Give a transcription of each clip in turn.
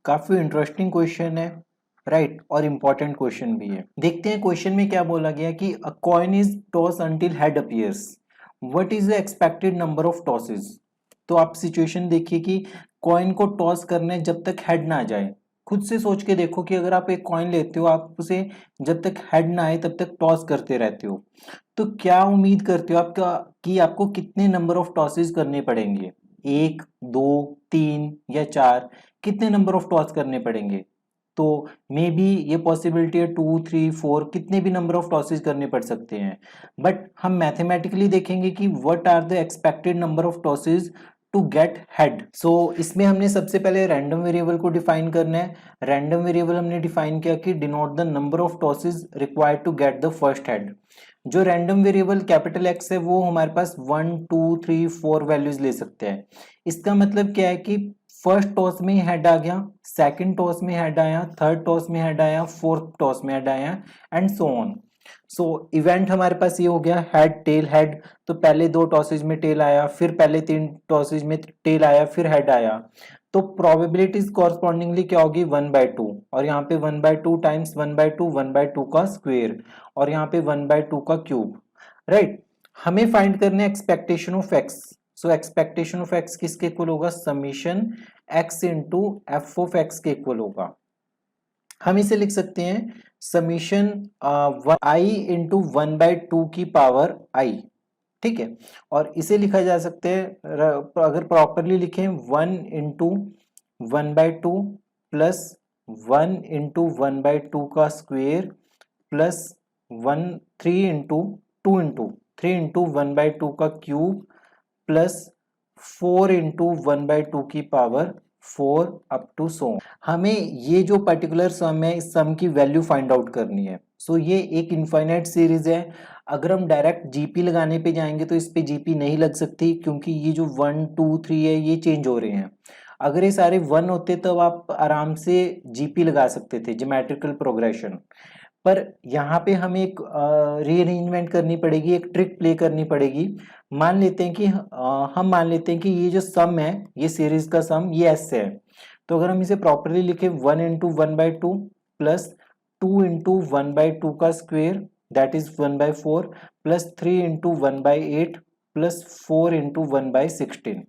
काफी interesting question है, right, और इम्पोर्टेंट क्वेश्चन भी है। देखते हैं क्वेश्चन में क्या बोला गया कि अ coin is toss until head appears, what is the expected number of tosses. तो आप सिचुएशन देखिए कि कॉइन को टॉस करने जब तक हेड ना आ जाए। खुद से सोच के देखो कि अगर आप एक कॉइन लेते हो, आप उसे जब तक हेड ना आए तब तक टॉस करते रहते हो, तो क्या उम्मीद करते हो आपका कि आपको कितने नंबर ऑफ टॉसेस करने पड़ेंगे? एक, दो, तीन या चार, कितने नंबर ऑफ टॉस करने पड़ेंगे? तो मे बी ये पॉसिबिलिटी है 2, 3, 4, कितने भी नंबर ऑफ टॉसेस करने पड़ सकते हैं। बट हम मैथमेटिकली देखेंगे कि what are the expected number of tosses to get head. So इसमें हमने सबसे पहले रैंडम वेरिएबल को डिफाइन करना है। रैंडम वेरिएबल हमने डिफाइन किया कि denote the number of tosses required to get the first head. जो रैंडम वेरिएबल कैपिटल एक्स है वो हमारे पास 1, 2, 3, 4 वैल्यूज ले सकते हैं। इसका मतलब क्या है कि फर्स्ट टॉस में ही हेड आ गया, सेकंड टॉस में हेड आया, थर्ड टॉस में हेड आया, फोर्थ टॉस में हेड आया, and so on. So event हमारे पास ये हो गया हेड टेल हेड। तो पहले दो टॉसेज में टेल आया, फिर पहले तीन टॉसेज में टेल आया, फिर हेड आया। तो प्रोबेबिलिटीज कॉरस्पॉन्डिंगली क्या होगी? 1/2, और यहाँ पे 1/2 टाइम्स 1/2, 1/2 का स्क्वेयर, और यहाँ पे 1/2 का क्यूब, राइट। हमें फाइंड करना है expectation of x. So expectation of x किसके इक्वल होगा? Summation x into F of x के इक्वल होगा। हम इसे लिख सकते हैं समीशन आई इंटू 1/2 की पावर आई, ठीक है। और इसे लिखा जा सकते हैं, अगर प्रॉपरली लिखें, 1/1/2 प्लस 1/1/2 का स्क्वेयर प्लस 3 इंटू 1/2 का क्यूब प्लस 4 इंटू 1/2 की पावर 4 अप टू सो। हमें ये जो पर्टिकुलर सम है, इस सम की वैल्यू फाइंड आउट करनी है। सो ये एक इनफाइनाइट सीरीज है। अगर हम डायरेक्ट जीपी लगाने पे जाएंगे तो इस पे जीपी नहीं लग सकती, क्योंकि ये जो 1, 2, 3 है ये चेंज हो रहे हैं। अगर ये सारे 1 होते तब आप आराम से जीपी लगा सकते थे, ज्योमेट्रिकल प्रोग्रेशन। पर यहाँ पे हमें एक रीअरेंजमेंट करनी पड़ेगी, एक ट्रिक प्ले करनी पड़ेगी। मान लेते हैं कि हम मान लेते हैं कि ये जो सम है, ये सीरीज का सम ये ऐसे है। तो अगर हम इसे प्रॉपरली लिखे, 1/1/2 प्लस 2/1/2 का square that is 1/4 plus 3/1/8 plus 4/1/16,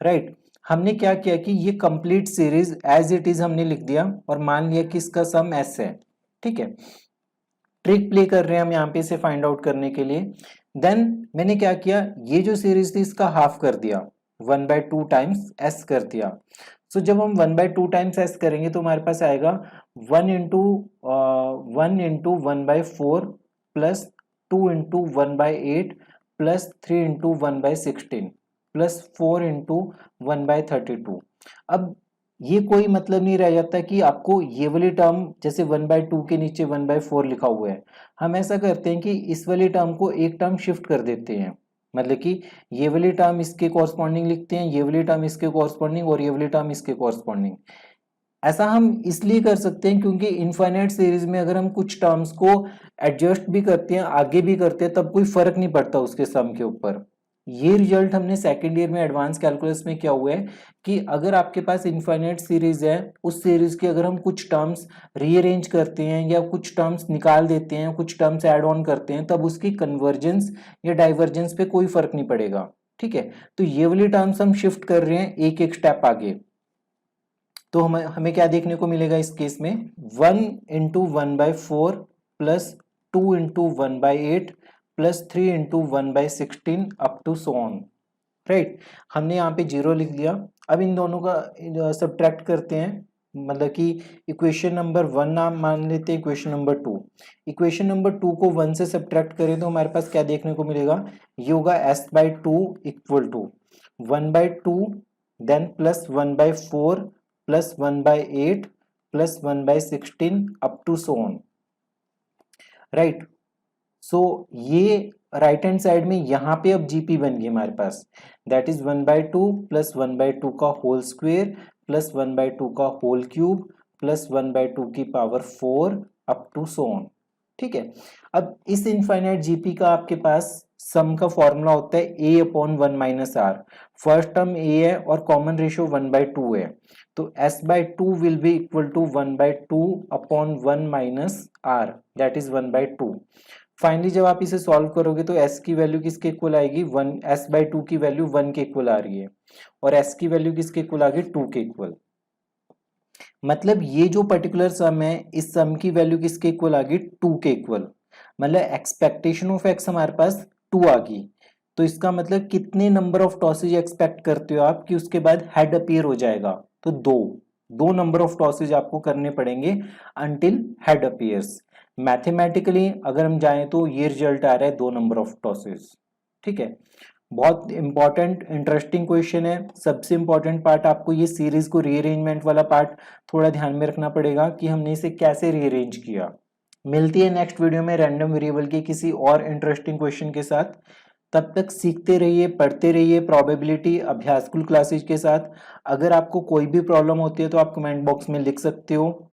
right. हमने क्या किया कि ये complete series as it is हमने लिख दिया और मान लिया कि इसका सम एस है, ठीक है। ट्रिक प्ले कर रहे हैं हम यहाँ पे इसे फाइंड आउट करने के लिए। देन मैंने क्या किया, ये जो सीरीज थी इसका हाफ कर दिया, 1/2 टाइम्स एस कर दिया। सो जब हम 1/2 टाइम्स एस करेंगे तो हमारे पास आएगा 1/1/4 प्लस 2/1/8 प्लस 3/1/16 प्लस 4/1/32। अब ये कोई मतलब नहीं रह जाता कि आपको ये वाली टर्म, जैसे 1/2 के नीचे 1/4 लिखा हुआ है, हम ऐसा करते हैं कि इस वाली टर्म को एक टर्म शिफ्ट कर देते हैं। मतलब कि ये वाली टर्म इसके कॉरस्पॉन्डिंग लिखते हैं, ये वाली टर्म इसके कॉरस्पॉन्डिंग, और ये वाली टर्म इसके कॉरस्पॉन्डिंग। ऐसा हम इसलिए कर सकते हैं क्योंकि इनफाइनाइट सीरीज में अगर हम कुछ टर्म्स को एडजस्ट भी करते हैं, आगे भी करते हैं, तब कोई फर्क नहीं पड़ता उसके सम के ऊपर। ये रिजल्ट हमने सेकेंड ईयर में एडवांस कैलकुलस में क्या हुआ है कि अगर आपके पास इनफाइनाइट सीरीज है, उस सीरीज के अगर हम कुछ टर्म्स रीअरेंज करते हैं या कुछ टर्म्स निकाल देते हैं, कुछ टर्म्स ऐड ऑन करते हैं, तब उसकी कन्वर्जेंस या डाइवर्जेंस पे कोई फर्क नहीं पड़ेगा, ठीक है। तो ये वाली टर्म्स हम शिफ्ट कर रहे हैं एक एक स्टेप आगे। तो हमें क्या देखने को मिलेगा इस केस में? 1/1/4 plus 2/1/8 plus 3/1/16 up to so on, right. हमने यहाँ पे 0 लिख दिया। अब इन दोनों का सब्ट्रैक्ट करते हैं, मतलब कि इक्वेशन नंबर 1 नाम मान लेते हैं, इक्वेशन नंबर 2। इक्वेशन नंबर 2 को 1 से सब्ट्रैक्ट करें तो हमारे पास क्या देखने को मिलेगा? ये होगा s/2 equal to 1/2 then plus 1/4 plus 1/8 plus 1/16 up to so on, right. So ये राइट हैंड साइड में यहाँ पे अब जीपी बन गई हमारे पास, दैट इज 1/2 प्लस 1/2 का होल स्क्वेयर प्लस 1/2 का होल क्यूब प्लस 1/2 की power 4 up to so on, ठीक है। अब इस इनफाइनाइट जीपी का आपके पास सम का फॉर्मूला होता है a upon 1 minus r. First term a है और कॉमन रेशियो 1/2 है, तो s/2 will be equal to 1/2 upon 1 minus r, that is 1/2। Finally जब आप इसे सॉल्व करोगे तो s की वैल्यू किसके इक्वल आएगी, 1, s/2 की वैल्यू 1 के इक्वल आ रही है और s की वैल्यू किसके इक्वल आ गई, 2 के इक्वल। मतलब ये जो पर्टिकुलर सम है, इस सम की वैल्यू किसके इक्वल आ गई, 2 के इक्वल। मतलब एक्सपेक्टेशन ऑफ x हमारे पास 2 आ गई, तो इसका मतलब कितने नंबर ऑफ टॉसेज एक्सपेक्ट करते हो आप कि उसके बाद हेड अपीयर हो जाएगा, तो दो नंबर ऑफ टॉसेज आपको करने पड़ेंगे अंटिल हेड अपीयर्स। मैथमेटिकली अगर हम जाएं तो ये रिजल्ट आ रहा है 2 नंबर ऑफ टॉसेज। ठीक है, बहुत इंपॉर्टेंट इंटरेस्टिंग क्वेश्चन है। सबसे इंपॉर्टेंट पार्ट आपको ये सीरीज को रीअरेंजमेंट वाला पार्ट थोड़ा ध्यान में रखना पड़ेगा कि हमने इसे कैसे रीअरेंज किया। मिलती है नेक्स्ट वीडियो में रैंडम वेरिएबल के किसी और इंटरेस्टिंग क्वेश्चन के साथ। तब तक सीखते रहिए, पढ़ते रहिए प्रोबेबिलिटी अभ्यासकुल क्लासेज के साथ। अगर आपको कोई भी प्रॉब्लम होती है तो आप कमेंट बॉक्स में लिख सकते हो।